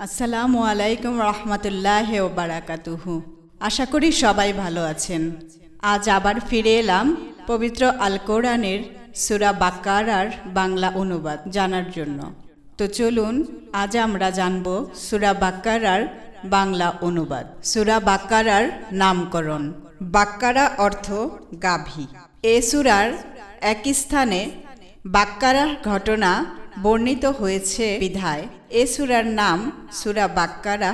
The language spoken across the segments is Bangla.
আসসালামু আলাইকুম রহমতুল্লাহি ওয়া বারাকাতুহু। আশা করি সবাই ভালো আছেন। আজ আবার ফিরে এলাম পবিত্র আল কোরআনের সূরা বাকারার বাংলা অনুবাদ জানার জন্য। তো চলুন আজ আমরা জানব সূরা বাকারার বাংলা অনুবাদ। সূরা বাকারার নামকরণ। বাক্কারা অর্থ গাভী। এ সূরার এক স্থানে বাক্কারার ঘটনা বর্ণিত হয়েছে বিধায় এ সূরার নাম সূরা বাক্কারা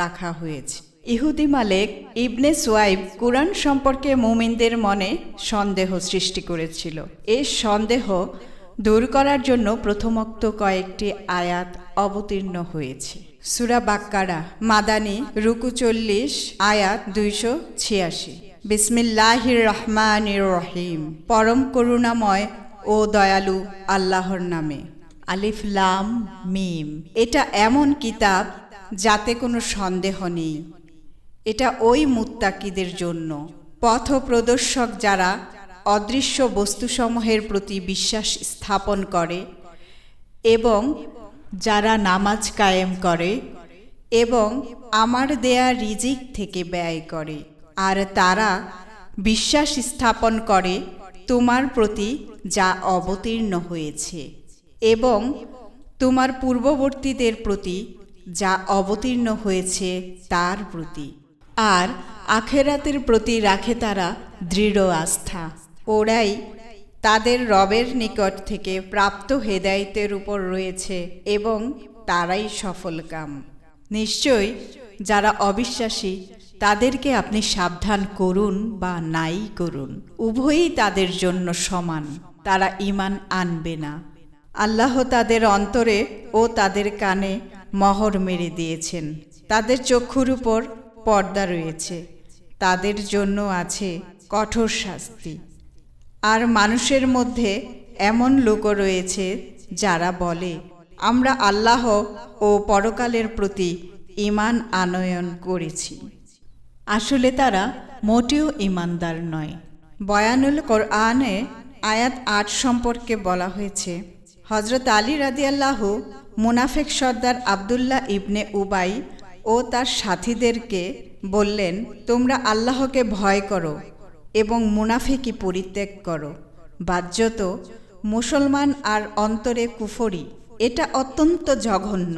রাখা হয়েছে। ইহুদি মালেক ইবনে সুয়াইব কুরআন সম্পর্কে মুমিনদের মনে সন্দেহ সৃষ্টি করেছিল। এই সন্দেহ দূর করার জন্য প্রথমোক্ত কয়েকটি আয়াত অবতীর্ণ হয়েছে। সূরা বাক্কারা মাদানী, রুকু 40, আয়াত 286। বিসমিল্লাহির রহমানির রহিম। পরম করুণাময় ও দয়ালু আল্লাহর নামে। আলিফ লাম মিম। এটা এমন কিতাব যাতে কোনো সন্দেহ নেই। এটা ওই মুত্তাকিদের জন্য পথ প্রদর্শক, যারা অদৃশ্য বস্তুসমূহের প্রতি বিশ্বাস স্থাপন করে এবং যারা নামাজ কায়েম করে এবং আমার দেয়া রিজিক থেকে ব্যয় করে, আর তারা বিশ্বাস স্থাপন করে তোমার প্রতি যা অবতীর্ণ হয়েছে এবং তোমার পূর্ববর্তীদের প্রতি যা অবতীর্ণ হয়েছে তার প্রতি, আর আখেরাতের প্রতি রাখে তারা দৃঢ় আস্থা। ওরাই তাদের রবের নিকট থেকে প্রাপ্ত হেদায়েতের উপর রয়েছে এবং তারাই সফলকাম। নিশ্চয় যারা অবিশ্বাসী তাদেরকে আপনি সাবধান করুন বা নাই করুন, উভয়ই তাদের জন্য সমান। তারা ঈমান আনবে না। আল্লাহ তাদের অন্তরে ও তাদের কানে মোহর মেরে দিয়েছেন। তাদের চক্ষুর উপর পর্দা রয়েছে। তাদের জন্য আছে কঠোর শাস্তি। আর মানুষের মধ্যে এমন লোকও রয়েছে যারা বলে, আমরা আল্লাহ ও পরকালের প্রতি ঈমান আনয়ন করেছি। আসলে তারা মোটেও ঈমানদার নয়। বয়ানুল কোরআনে আয়াত 8 সম্পর্কে বলা হয়েছে, হযরত আলী রাদিয়াল্লাহু মুনাফিক সর্দার আব্দুল্লাহ ইবনে উবাই ও তার সাথীদেরকে বললেন, তোমরা আল্লাহকে ভয় করো এবং মুনাফিকি পরিত্যাগ করো। বাহ্যত মুসলমান আর অন্তরে কুফরি। এটা অত্যন্ত জঘন্য।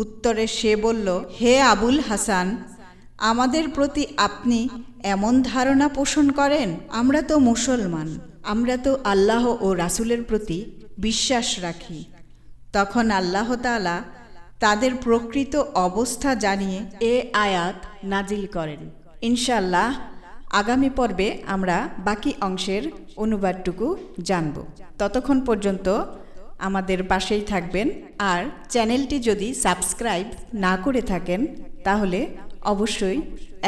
উত্তরে সে বলল, হে আবুল হাসান, আমাদের প্রতি আপনি এমন ধারণা পোষণ করেন? আমরা তো মুসলমান, আমরা তো আল্লাহ ও রাসূলের প্রতি বিশ্বাস রাখি। তখন আল্লাহ তাআলা তাদের প্রকৃত অবস্থা জানিয়ে এ আয়াত নাজিল করেন। ইনশাআল্লাহ আগামী পর্বে আমরা বাকি অংশের অনুবাদটুকু জানব। ততক্ষণ পর্যন্ত আমাদের পাশেই থাকবেন। আর চ্যানেলটি যদি সাবস্ক্রাইব না করে থাকেন তাহলে অবশ্যই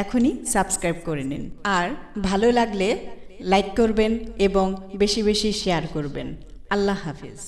এখনই সাবস্ক্রাইব করে নিন। আর ভালো লাগলে লাইক করবেন এবং বেশি বেশি শেয়ার করবেন। আল্লাহ হাফেজ।